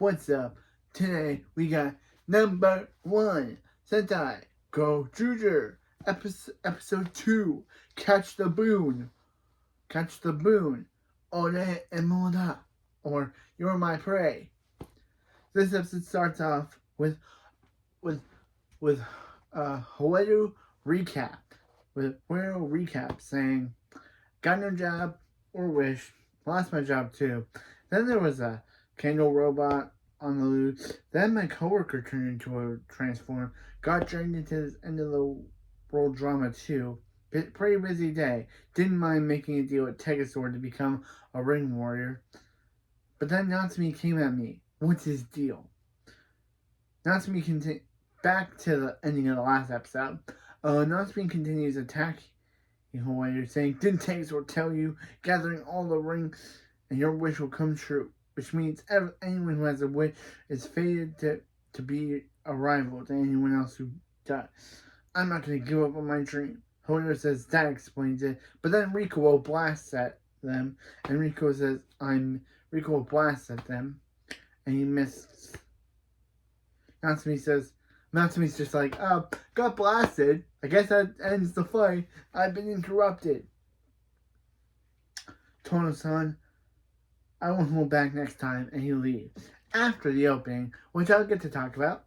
What's up? Today we got number 1 Sentai Go Juju episode 2 Catch the Boon. Catch the Boon. Ore Emoda. Or You're My Prey. This episode starts off with Hoeru recap. With Hoeru recap saying, got no job or wish, lost my job too. Then there was a candle robot on the loose. Then my coworker turned into a transform. Got dragged into this end of the world drama too. Pretty busy day. Didn't mind making a deal with Tegasor to become a ring warrior. But then Natsumi came at me. What's his deal? Natsumi back to the ending of the last episode. Natsumi continues attacking Hoeru, saying, didn't Tegasor tell you, gathering all the rings and your wish will come true. Which means anyone who has a wish is fated to be a rival to anyone else who does. I'm not going to give up on my dream. Hoeru says that explains it. But then rikuo blasts at them. And rikuo says, rikuo blasts at them. And he misses. Natsumi's just like, got blasted. I guess that ends the fight. I've been interrupted. Tono-san, I won't hold back next time, and he leaves. After the opening, which I'll get to talk about,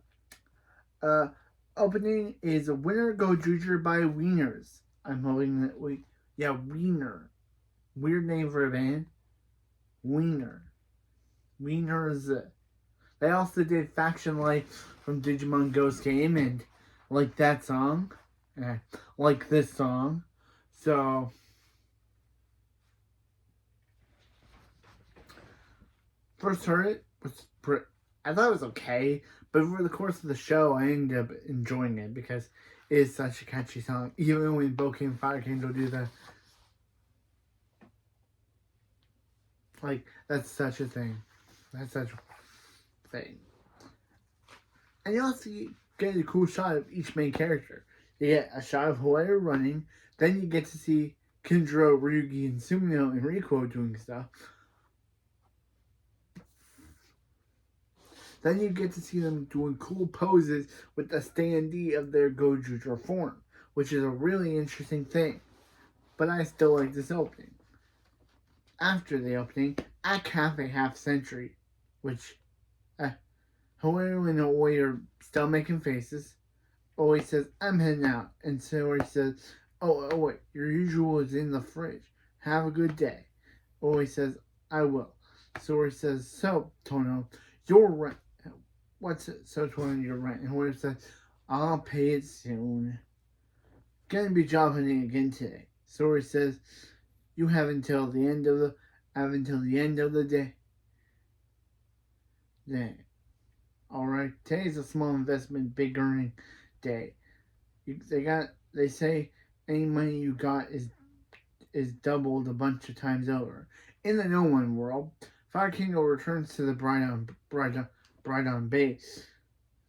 opening is Winner Go Juju by Wieners. I'm hoping that Wiener. Weird name for a band. Wiener. Wieners. They also did Faction Life from Digimon Ghost Game and like that song. Like this song. So first heard it, I thought it was okay, but over the course of the show, I ended up enjoying it because it is such a catchy song. Even when Boke and Fire Candle do that, like that's such a thing. That's such a thing. And you also get a cool shot of each main character. You get a shot of Hoeru running, then you get to see Kinjiro, Ryugi, and Sumino and rikuo doing stuff. Then you get to see them doing cool poses with the standee of their Gojuju form, which is a really interesting thing. But I still like this opening. After the opening, at Cafe Half Century, which Hoeru and Oi are still making faces. Oi says, I'm heading out. And Saori says, oh, wait, your usual is in the fridge. Have a good day. Oi says, I will. Saori says, so, Tono, your rent. What's it? So, Tono, your rent. And Hoeru says, I'll pay it soon. Gonna be job hunting again today. Saori says, you have until the end of the day. Alright, today's a small investment, big earning day. They say any money you got is doubled a bunch of times over. In the No One world, Fire Kingdom returns to the bride on base,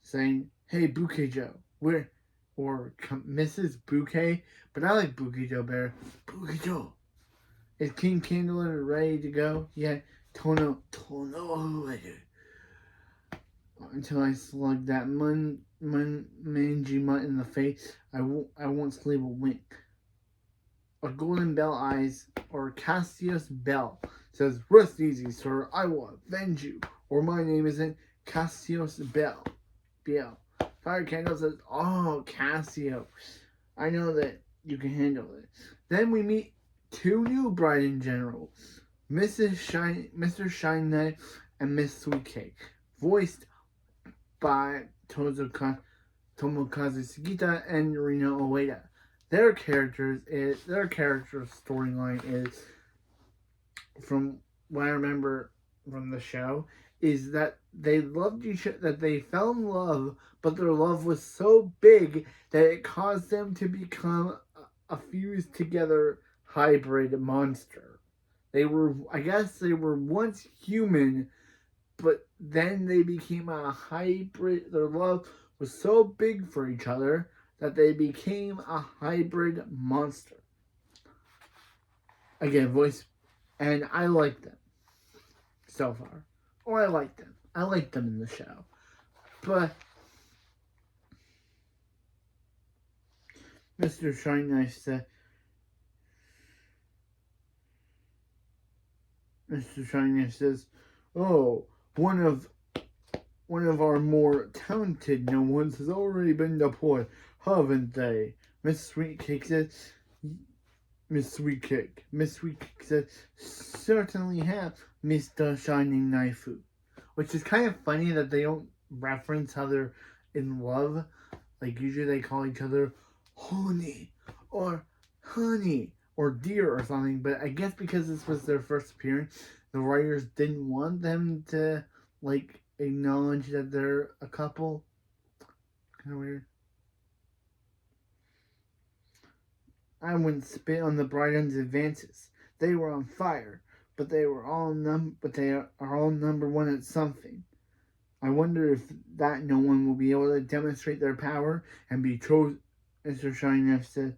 saying, hey, Bouquet-jo, or Mrs. Bouquet, but I like Bouquet-jo better. Bouquet-jo, is King Candler ready to go? Yeah, Tono, until I slug that mangy mutt in the face, I won't sleep a wink. A Golden Bell Eyes, or Cassius Bell, says, rest easy, sir, I will avenge you, or my name isn't Cassius Bell. Fire Candle says, oh, Cassio, I know that you can handle it. Then we meet two new Bride Generals, Mr. Shine Knight and Miss Sweet Cake, voiced by Tomokazu Sugita and Rino Ueda. Their character storyline is, from what I remember from the show, is that they loved each other, that they fell in love, but their love was so big that it caused them to become a fused together hybrid monster. They were once human, but then they became a hybrid. Their love was so big for each other that they became a hybrid monster. Again, voice, and I like them so far. Or I like them. I like them in the show. But Mr. Shiny Knife said, Mr. Shiny Knife says, "Oh, one of our more talented no ones has already been deployed, haven't they?" Miss Sweetcake says, Miss Sweetcake says, "Certainly have, Mr. Shining Knifeu." Which is kind of funny that they don't reference how they're in love. Like, usually they call each other honey or honey or dear or something. But I guess because this was their first appearance, the writers didn't want them to, like, acknowledge that they're a couple. Kind of weird. I wouldn't spit on the Brighton's advances. They were on fire, but they are all number one at something. I wonder if that no one will be able to demonstrate their power and be chosen." Mr. Shineff says,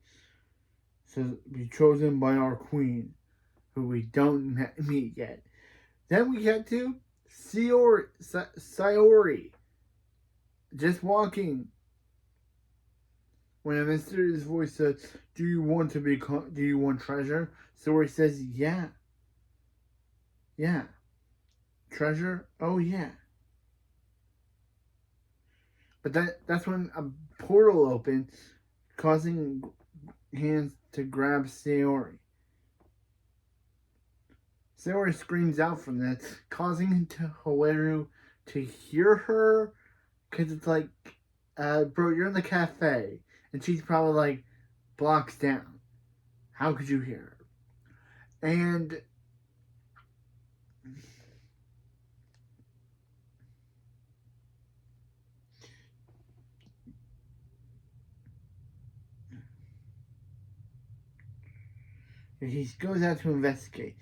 "Be chosen by our queen, who we don't meet yet." Then we get to Sayori, just walking. When a mysterious voice says, "Do you want treasure?" Sayori says, "Yeah. Yeah. Treasure? Oh yeah." But that's when a portal opens, causing hands to grab Sayori. Sayori screams out from this, causing Hoeru to hear her, because it's like, bro, you're in the cafe, and she's probably like blocks down. How could you hear her? And he goes out to investigate.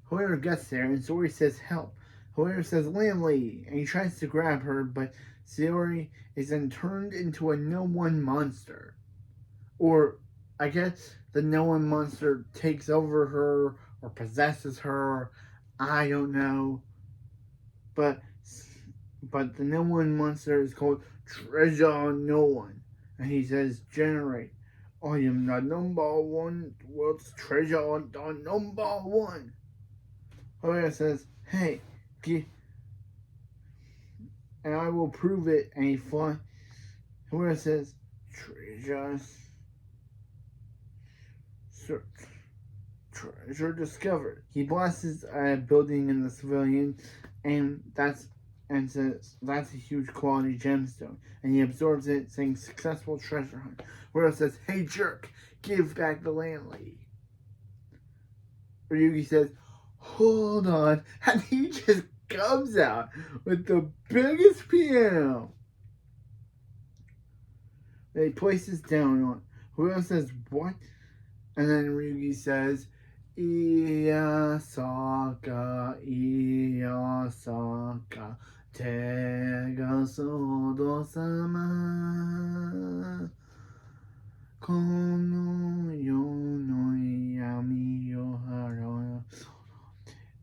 Hoeru gets there, and Sayori says, "Help." Hoeru says, "Landlady," and he tries to grab her, but Sayori is then turned into a no-one monster. Or, I guess, the no-one monster takes over her, or possesses her. I don't know. But the no-one monster is called Treasure No One. And he says, "Generate. I am the number one, world's treasure, the number one." Hoeru says, "Hey, and I will prove it." And he flies. Hoeru says, "Treasures. Search. Treasure discovered." He blasts a building in the civilian, and says that's a huge quality gemstone. And he absorbs it, saying, "Successful treasure hunt." Hoeru says, "Hey jerk, give back the landlady." Ryugi says, "Hold on," and he just comes out with the biggest piano. He places down on. Hoeru says, "What?" And then Ryugi says, "Iyasaka, Iyasaka, Tega Sodo-sama, Kono yo no yami yo haro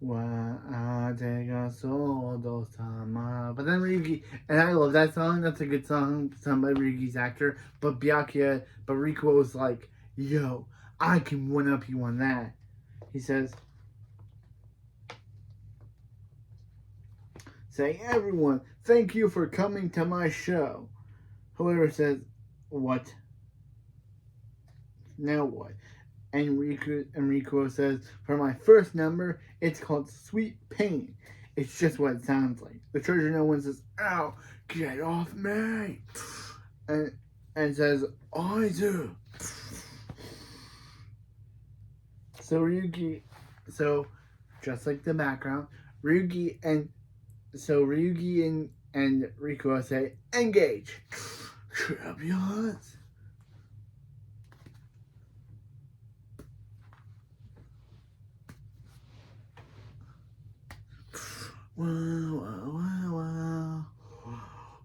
wa Tega Sodo-sama." But then Ryugi, and I love that song, that's a good song, sung by Ryugi's actor, but Rikuo was like, "Yo, I can one-up you on that." He says, saying, "Everyone, thank you for coming to my show." Hoeru says, "What? Now what?" And Rikuo says, "For my first number, it's called Sweet Pain. It's just what it sounds like." The treasure no one says, "Ow, get off me." And says, "I do." So just like the background, Ryugi and Rikuo say, "Engage, champions." Wow.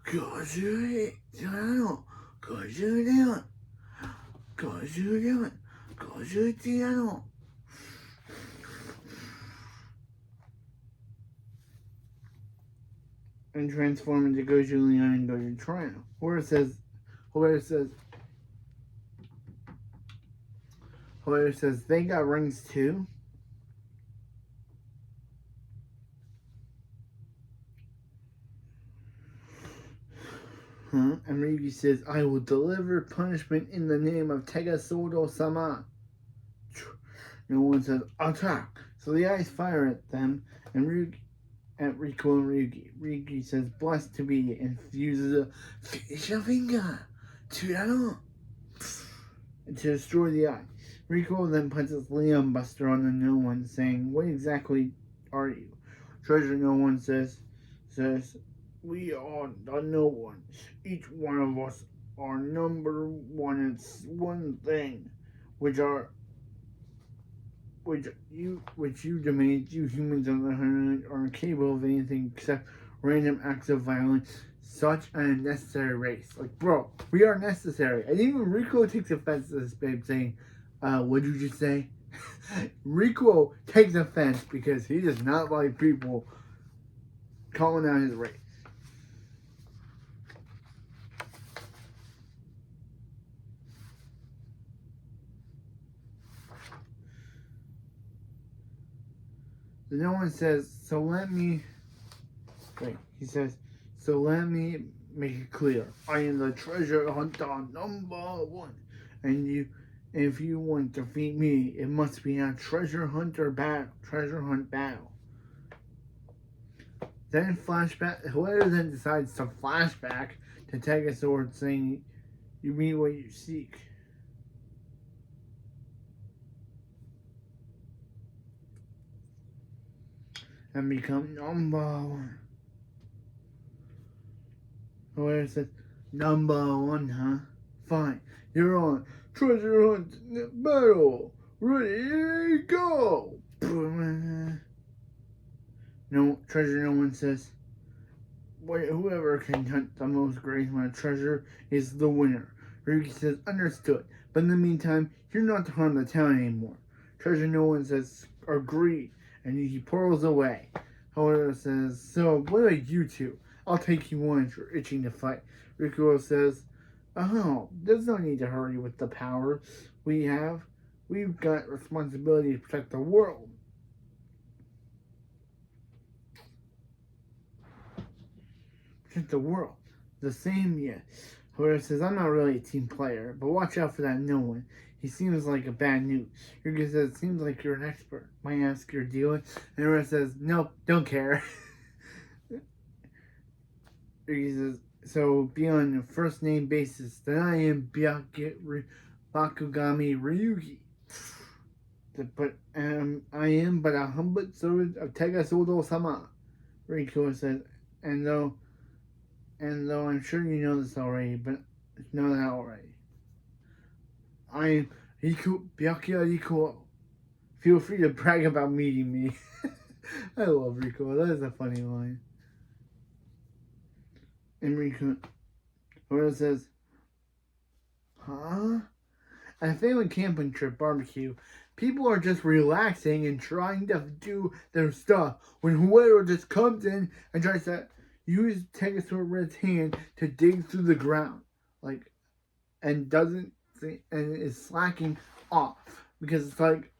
52の52 51の and transform into Goju Leon and Goju Triumph. Hoeru says they got rings too. Huh? And Ryugi says, I will deliver punishment in the name of Tegasodo-sama. No one says, attack. So the eyes fire at them, and Ryugi, at Rikuo and Ryugi. Ryugi says, blessed to be, and uses a facial finger to destroy the eye. Rikuo then puts his Leon Buster on the no one, saying, what exactly are you? Treasure No One says, we are the no one. Each one of us are number one. It's one thing, which you demand. You humans on the hand are incapable of anything except random acts of violence. Such an unnecessary race. Like, bro, we are necessary. And even Rikuo takes offense to this babe saying, what did you just say? Rikuo takes offense because he does not like people calling out his race. No one says, so let me make it clear. I am the treasure hunter number one. And if you want to defeat me, it must be a treasure hunt battle. Then Hoeru then decides to flashback to Tegasword saying, you meet what you seek. And become number one. Hoeru says, number one, huh? Fine. You're on treasure hunt battle. Ready, go! No, treasure no one says, whoever can hunt the most great amount of treasure is the winner. Ryugi says, understood. But in the meantime, you're not to harm the town anymore. Treasure no one says, agreed. And he pulls away. However says, so what about you two? I'll take you on if you're itching to fight. Rikuo says, oh, there's no need to hurry with the power we have. We've got responsibility to protect the world. Protect the world. The same, yeah. However says, I'm not really a team player, but watch out for that no one. He seems like a bad news. Ryugi says, seems like you're an expert. Might ask your dealer. And Hoeru says, nope, don't care. Ryugi says, so be on a first name basis. Then I am Bakugami Ryugi. But I am but a humble servant of Tegasodo-sama. Rikuo says, and though I'm sure you know this already, but know that already. I am Rikuo. Feel free to brag about meeting me. I love Rikuo. That is a funny line. And Rikuo says, huh? At a family camping trip barbecue, people are just relaxing and trying to do their stuff when Hoeru just comes in and tries to use Tegasword Red's hand to dig through the ground. And is slacking off. Because it's like,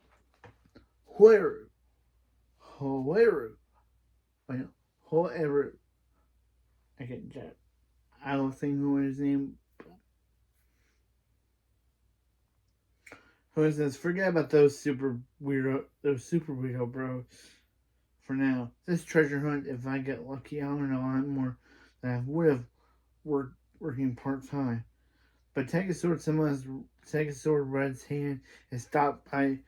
Hoeru. I can't chat. I don't think Hoeru's name. Hoeru says, forget about those super weirdo bros for now. This treasure hunt, if I get lucky, I'll learn a lot more than I would have working part-time. But Tegasword Red's hand is stopped by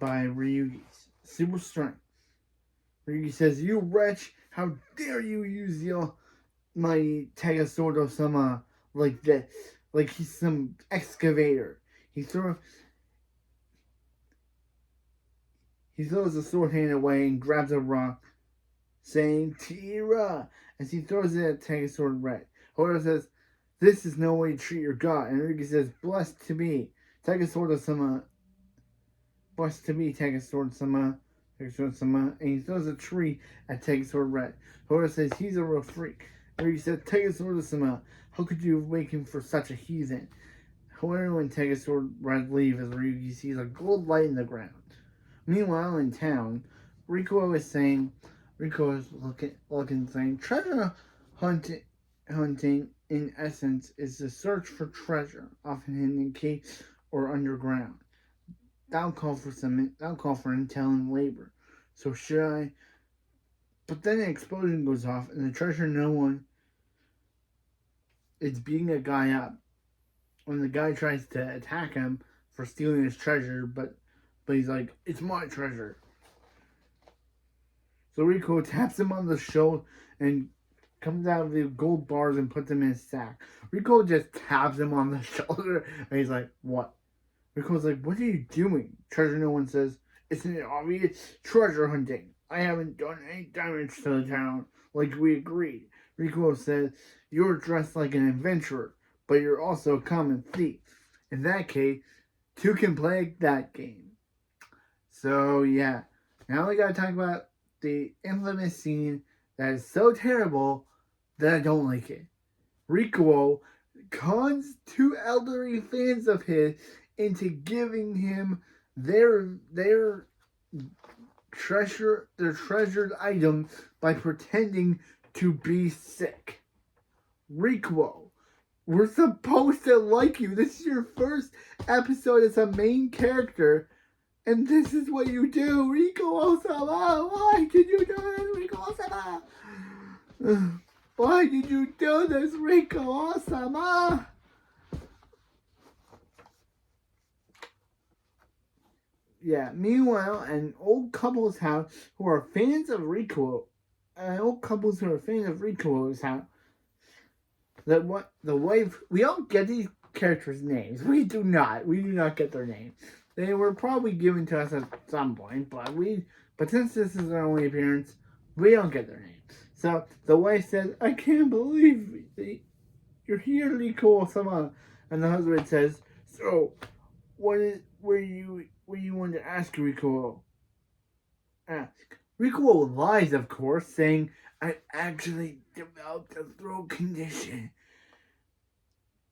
Ryugi's super strength. Ryugi says, you wretch, how dare you use my Tegasword-sama like this, like he's some excavator. He throws the sword hand away and grabs a rock, saying, Tira, as he throws it at Tegasword Red. Hoeru says, this is no way to treat your god. And Ryugi says, blessed to be Tegasword-sama. Blessed to be Tegasword-sama. Takesawa-sama, and he throws a tree at Takesawa Red. Hoeru says he's a real freak. Ryugi says, Takesawa-sama, how could you awaken for such a heathen? Hoeru and Takesawa Red leave as Ryugi sees a gold light in the ground. Meanwhile, in town, Rikuo is looking saying, treasure hunting in essence is the search for treasure, often hidden in caves or underground. That'll call for intel and labor. So should I? But then an explosion goes off, and the treasure no one is beating a guy up. When the guy tries to attack him for stealing his treasure, but he's like, it's my treasure. So Rico taps him on the shoulder and comes out of the gold bars and puts them in his sack. Rico just taps him on the shoulder, and he's like, what? Rico's like, what are you doing? Treasure no one says, isn't it obvious? Treasure hunting. I haven't done any damage to the town, like we agreed. Rico says, you're dressed like an adventurer, but you're also a common thief. In that case, two can play that game. So, yeah. Now we gotta talk about the infamous scene that is so terrible that I don't like it. Rikuo cons two elderly fans of his into giving him their treasured item by pretending to be sick. Rikuo, we're supposed to like you. This is your first episode as a main character, and this is what you do. Rikuo-sama, why did you do this, Rikuo-sama? Why did you do this, Rikuo-sama? Yeah, meanwhile, an old couple's house who are fans of Rikuo, house, that what the wife, we don't get these characters' names. We do not get their names. They were probably given to us at some point, but since this is their only appearance, we don't get their names. So the wife says, I can't believe you're here, Rikuo-sama. And the husband says, so, where you want to ask, Rikuo? Ask. Rikuo lies, of course, saying, I actually developed a throat condition.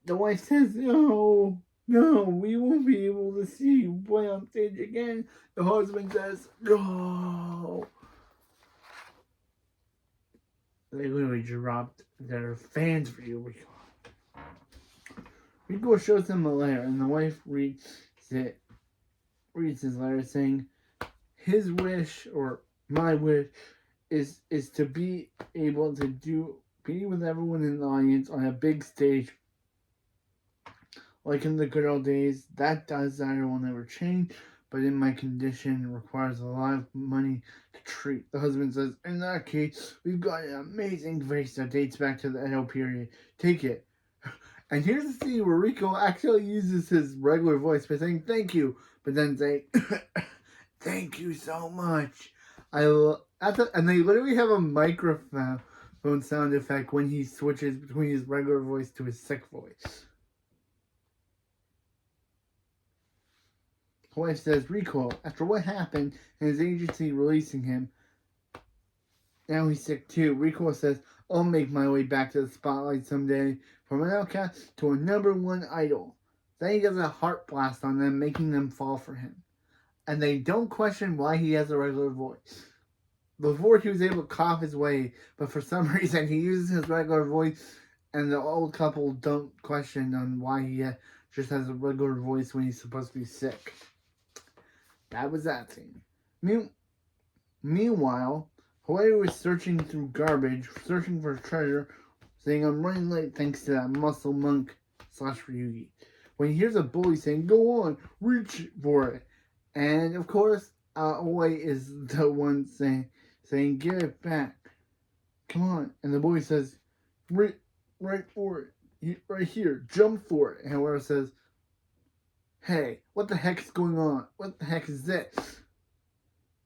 The wife says, no, we won't be able to see you play on stage again. The husband says, no. They literally dropped their fans for you, Rikuo. Rikuo shows him a letter, and the wife reads his letter saying, his wish, or my wish, is to be able to be with everyone in the audience on a big stage, like in the good old days. That desire will never change, but in my condition, it requires a lot of money to treat. The husband says, in that case, we've got an amazing vase that dates back to the Edo period. Take it. And here's the scene where Rico actually uses his regular voice by saying thank you, but then saying thank you so much. And they literally have a microphone sound effect when he switches between his regular voice to his sick voice. His wife says, Rico, after what happened and his agency releasing him, now he's sick too. Rico says, I'll make my way back to the spotlight someday, from an outcast to a #1 idol. Then he does a heart blast on them, making them fall for him. And they don't question why he has a regular voice. Before he was able to cough his way, but for some reason he uses his regular voice, and the old couple don't question on why he just has a regular voice when he's supposed to be sick. That was that scene. Meanwhile, Hoeru is searching through garbage, searching for treasure, saying, I'm running late thanks to that muscle monk / ryugi. When he hears a bully saying, go on, reach for it. And of course, Oi is the one saying, give it back. Come on. And the bully says, right for it. Right here. Jump for it. And Hoeru says, hey, what the heck is going on? What the heck is this?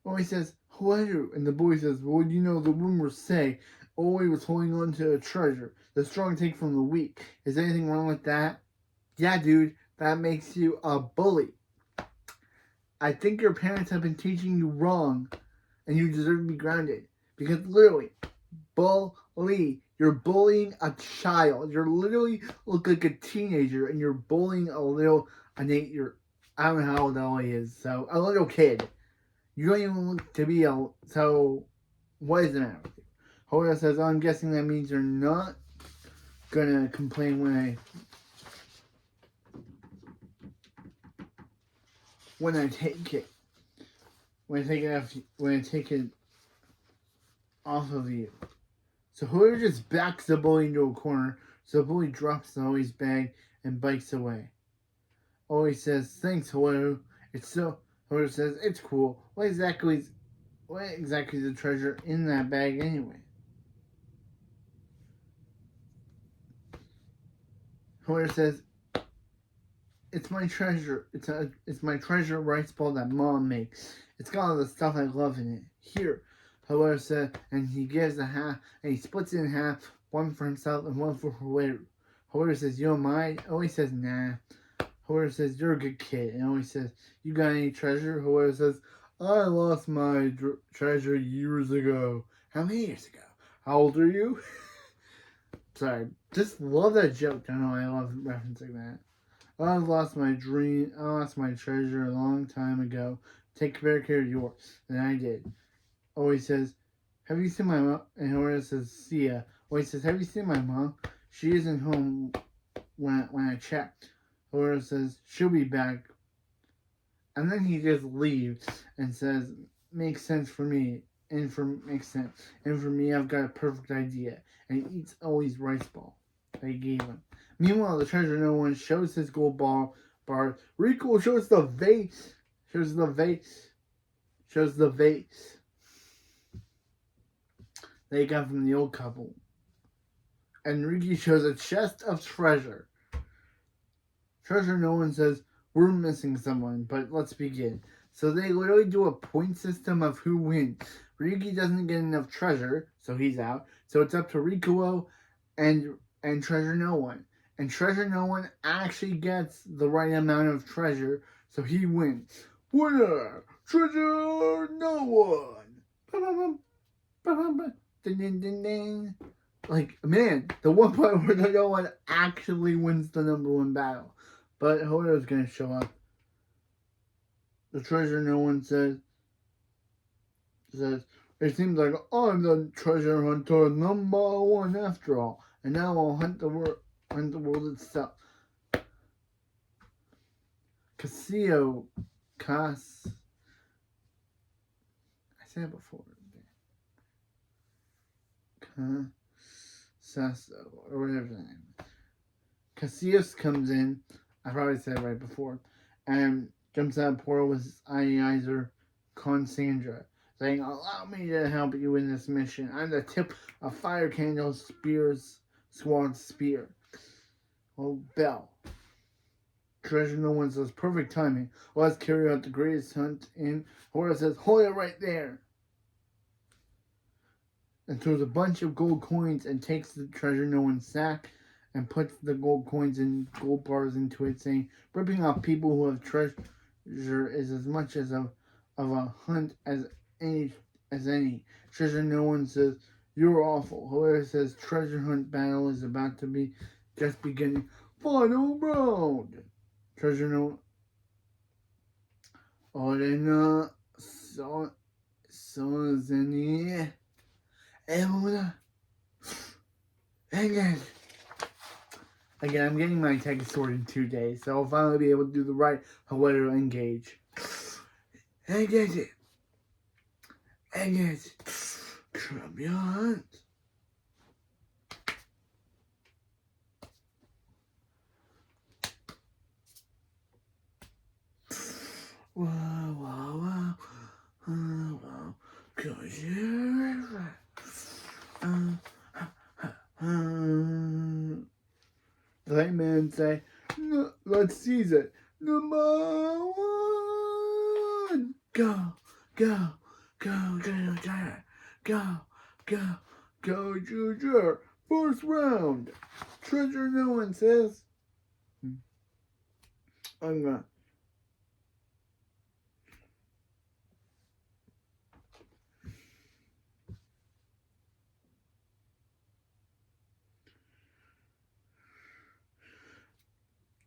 Oi says, Hoeru. And the boy says, well, you know, the rumors say Oi was holding on to a treasure. The strong take from the weak. Is there anything wrong with that? Yeah, dude, that makes you a bully. I think your parents have been teaching you wrong. and you deserve to be grounded. Because literally, bully. You're bullying a child. You're literally look like a teenager, and you're bullying an 8-year. I don't know how old Ellie is. So a little kid. You don't even look to be a. So what is the matter with you? Hoeru says, I'm guessing that means you're not gonna complain when I take it. When I take it off of you. So Hoeru just backs the bully into a corner, so the bully drops Ollie's bag and bikes away. Ollie says, thanks, Hoeru. Hoeru says, it's cool. What exactly is the treasure in that bag anyway? Hoeru says, it's my treasure. It's my treasure rice ball that Mom makes. It's got all the stuff I love in it. Here, Hoeru said, and he gives a half, and he splits it in half, one for himself and one for Hoeru. Hoeru says, you don't mind? Ollie says, nah. Hoeru says, you're a good kid. And Ollie says, you got any treasure? Hoeru says, I lost my treasure years ago. How many years ago? How old are you? Sorry, just love that joke. I know I love referencing that. I lost my treasure a long time ago. Take better care of yours than I did. Ollie says, have you seen my mom? And Hoeru says, see ya. Ollie says, have you seen my mom? She isn't home when I checked. Hoeru says, she'll be back. And then he just leaves and says, makes sense for me. Makes sense. And for me, I've got a perfect idea. And he eats Ollie's rice ball that he gave him. Meanwhile, the treasure no one shows his gold bar. Rikuo shows the vase. Shows the vase they got from the old couple. And Ryugi shows a chest of treasure. Treasure no one says, we're missing someone, but let's begin. So they literally do a point system of who wins. Ryugi doesn't get enough treasure, so he's out. So it's up to Rikuo and Treasure No One. And Treasure No One actually gets the right amount of treasure, so he wins. Winner! Treasure No One! Ding, ding, ding, ding. Like, man, the one part where the No One actually wins the number one battle. But Hoeru's gonna show up. The treasure no one says, it seems like I'm the treasure hunter number one after all. And now I'll hunt the world itself. Casio, I said it before. Sasso, or whatever the name. Cassius comes in, I probably said it right before, and jumps out of portal with his Ionizer Consandra, saying, allow me to help you in this mission. I'm the tip of Fire Candle Squad's spear. Oh, Bell. Treasure no one says, perfect timing. Let's carry out the greatest hunt in. Hoeru says, hold it right there. And throws a bunch of gold coins and takes the treasure no one's sack and puts the gold coins and gold bars into it, saying, ripping off people who have treasure is as much of a hunt as any. Treasure no one says, you're awful. Hoeru says, treasure hunt battle is about to be just beginning. Final round. Treasure no Orena Sozeni Emuna. Again, I'm getting my text sorted in 2 days, so I'll finally be able to do the right Hoeru engage. Engage. Champion. Wow. Cause you're the right man say, no, let's seize it. Number one. Go, Juju. First round. Treasure no one says. I'm gonna.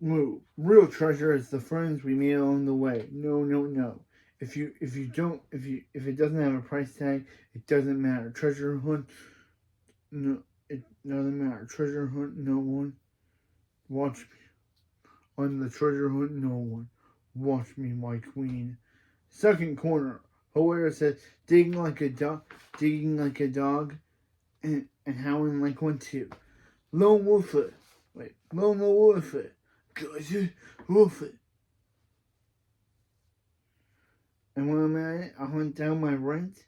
Move. Real treasure is the friends we made along the way. No, no, no. If it doesn't have a price tag, it doesn't matter. Treasure hunt, no, it doesn't matter. Treasure hunt, no one. Watch me. On the treasure hunt, no one. Watch me, my queen. Second corner. Hoeru says, digging like a dog, and howling like one too. Lone wolfer. Wait, lone wolfer. Treasure wolfer. And when I'm at it, I hunt down my rent,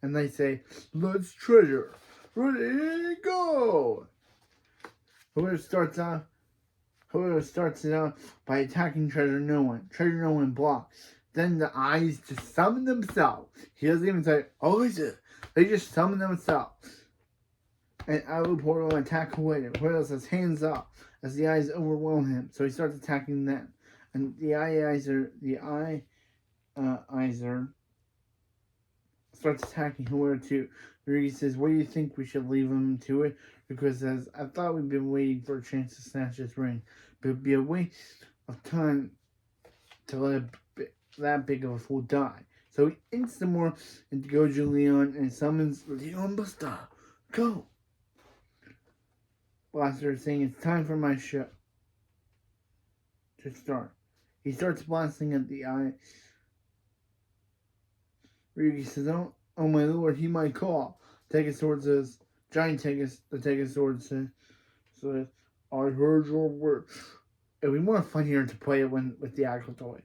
and they say, let's treasure. Ready, go! Whoever starts it off by attacking Treasure No One. Treasure No One blocks. Then the eyes just summon themselves. He doesn't even say, oh, is it? They just summon themselves. And Alu Portal attack Hoeru. Hoeru says, hands up, as the eyes overwhelm him. So he starts attacking them. And the eyes starts attacking Hoeru too. Ryugi says, what do you think, we should leave him to it? Because says, I thought we'd been waiting for a chance to snatch this ring. But it'd be a waste of time to let that big of a fool die. So he instant morphs into Goju Leon and summons Leon Buster. Go! Blaster is saying, it's time for my show to start. He starts blasting at the eye. Ryugi says, oh my lord, he might call. Sword says, the Sword says, I heard your word. It would be more fun here to play it with the actual toy.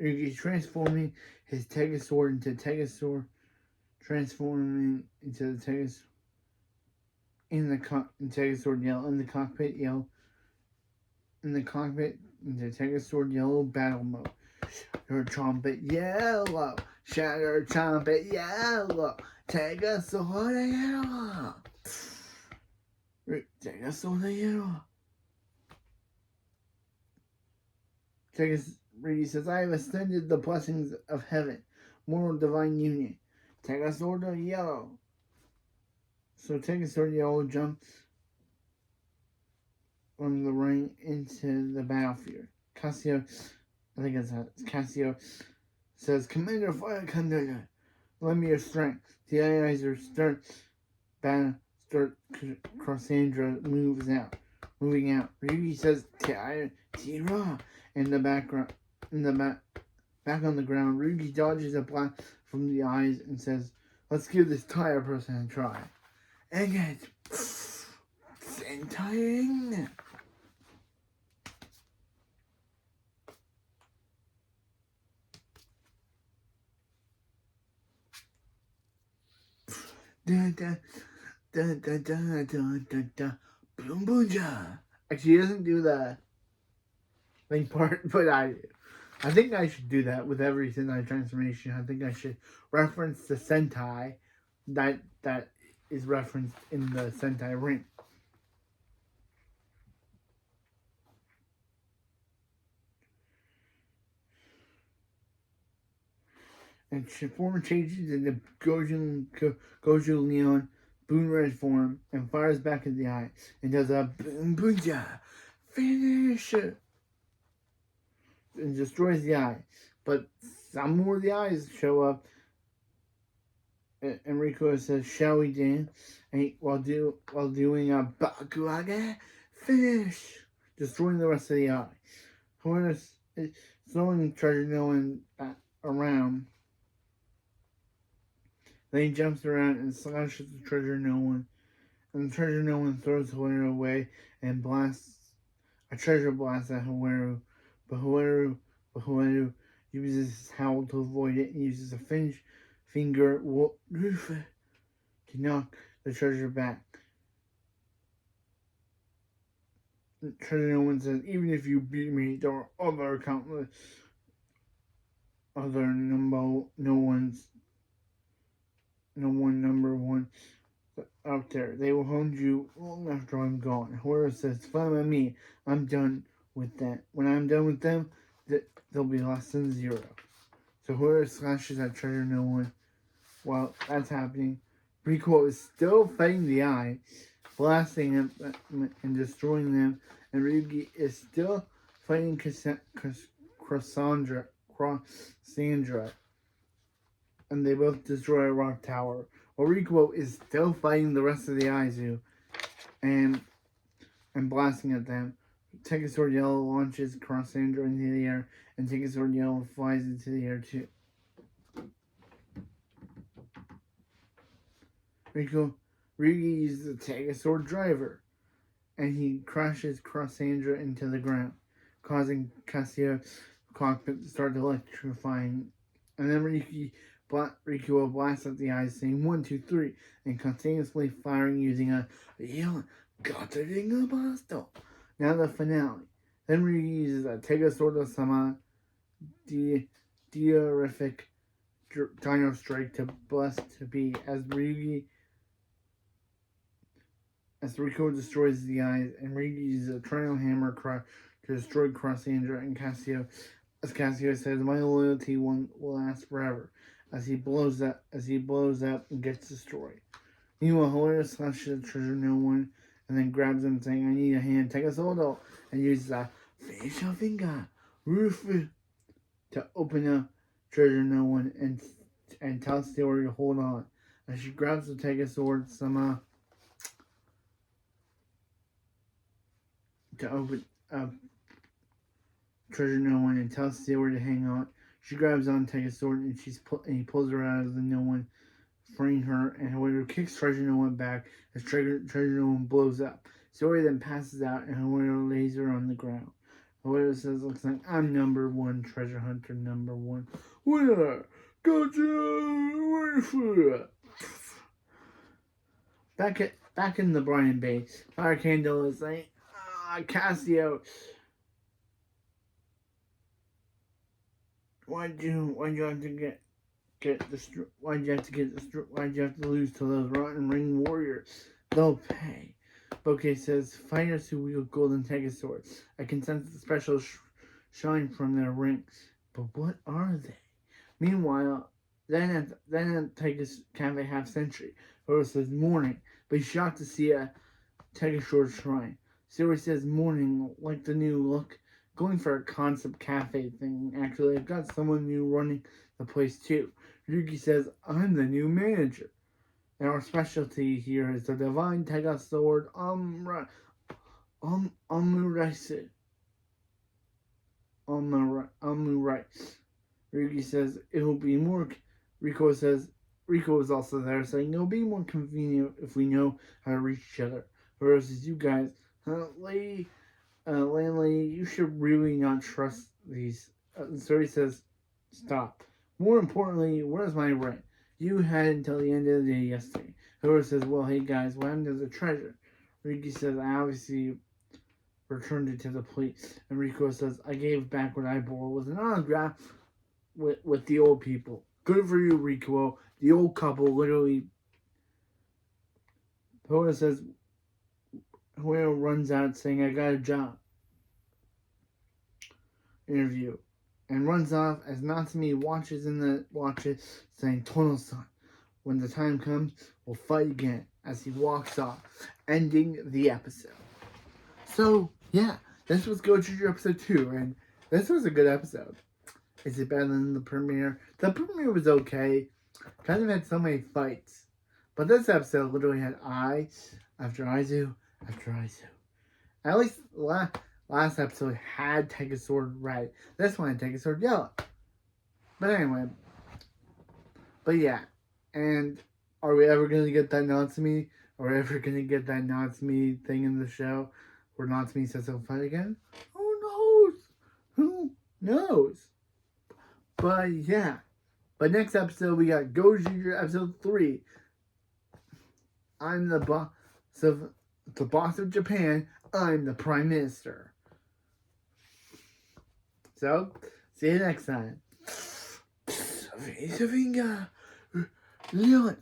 Ryugi's transforming his Sword into Sword, transforming into the Sword. Sword yell in the cockpit yell into Sword yellow battle mode. Shatter trumpet yellow, shatter trumpet yellow, Sword yellow, Sword yellow. Ryugi says, I have ascended the blessings of heaven, moral divine union. Sword yellow. So Sword yellow jumps from the ring into the battlefield. Cassio says, Commander Fire Commander, lend me your strength. The Ionizer Cassandra moving out. Ryugi says, Tira, in the background, back on the ground. Ryugi dodges a blast from the eyes and says, let's give this tire person a try. And get Sentai. Da da da da da da da boom boom ja. Actually, he doesn't do the thing part, but I do. I think I should do that with every Sentai transformation. I think I should reference the Sentai that is referenced in the Sentai ring. And form changes into Goju Leon Boon Red form and fires back at the eye and does a boom boom ja finish and destroys the eye. But some more of the eyes show up. And rikuo says, shall we dance? And while doing a bakuage finish, destroying the rest of the eye. Hoeru is throwing Treasure No One around. Then he jumps around and slashes the Treasure No One. And the Treasure No One throws Hoeru away and blasts a treasure blast at Hoeru. But Hoeru uses his howl to avoid it and uses a finger to knock the treasure back. Treasure No One says, even if you beat me, there are other countless other number one out there. They will hold you long after I'm gone. Hoeru says, fine by me. I'm done with that. When I'm done with them, they'll be less than zero. So Hoeru slashes at Treasure No One. While that's happening, Rikuo is still fighting the eye, blasting him and destroying them, and Ryugi is still fighting Cassandra, and they both destroy a rock tower. While Rikuo is still fighting the rest of the Aizu and blasting at them. Take Sword Yellow launches Cassandra into the air, and Take Sword Yellow flies into the air too. Ryugi uses the Tegasword driver, and he crashes Cassandra into the ground, causing Cassio's cockpit to start electrifying. And then Rikuo blasts at the eyes, saying 1, 2, 3, and continuously firing using a Gattering Basto. Now the finale. Then Ryugi uses a Tegasword Sama Diorific Dino Strike to bless to be as Rikuo destroys the eyes, and Ryugi uses a Triangle Hammer to destroy Cassandra and Cassio. As Cassio says, my loyalty will last forever. As he blows up and gets destroyed. Meanwhile, Hoeru slashes at Treasure No One and then grabs him, saying, I need a hand, take a solo, and uses a facial finger roof to open up Treasure No One and tells Theory to hold on. As she grabs the Tegasword Sama to open up Treasure No One and tells Theory to hang on. She grabs on Tegasword and he pulls her out of the No One, freeing her, and Hoeru kicks Treasure No One back as Treasure No One blows up. Theory then passes out and Hoeru lays her on the ground. Hoeru says, looks like I'm number one, treasure hunter number one. Winner! Gotcha! Back in the Brian Bay, Fire Candle is like, Cassio, why'd you have to why'd you have to lose to those rotten ring warriors? They'll pay. Bouquet says, fighters who wield golden Tegaswords. I can sense the special shine from their rings. But what are they? Meanwhile, then at Tegas Cafe Half Century, Hoeru says morning, but he's shocked to see a Tegasword shrine. Siri says morning, like the new look. Going for a concept cafe thing. Actually, I've got someone new running the place too. Ryugi says, I'm the new manager. And our specialty here is the Divine Tegasword Omurice. Ryugi says, it'll be more... Rikuo is also there, saying, it'll be more convenient if we know how to reach each other. Whereas you guys... landlady, you should really not trust these. Suri says, stop. More importantly, where's my rent? You had until the end of the day yesterday. Hoeru says, well, hey guys, what happened to the treasure? Ryugi says, I obviously returned it to the police. And Rikuo says, I gave back what I bore with an autograph with the old people. Good for you, Rikuo. The old couple literally... Hoeru says, Hoeru runs out saying, I got a job interview, and runs off as Natsumi watches saying, Tono-san, when the time comes, we'll fight again, as he walks off, ending the episode. So, yeah, this was Gochuju episode 2, and this was a good episode. Is it better than the premiere? The premiere was okay. Kind of had so many fights. But this episode literally had eye after Aizu after Aizu. At least last episode had Tegasword red. This one had Tegasword yellow. But anyway. But yeah. And are we ever going to get that Natsumi? Are we ever going to get that Natsumi thing in the show where Natsumi says he'll fight again? Who knows? Who knows? But yeah. But next episode we got Gochuju episode 3. I'm the boss of Japan. I'm the Prime Minister. So, see you next time. Finger. Leon,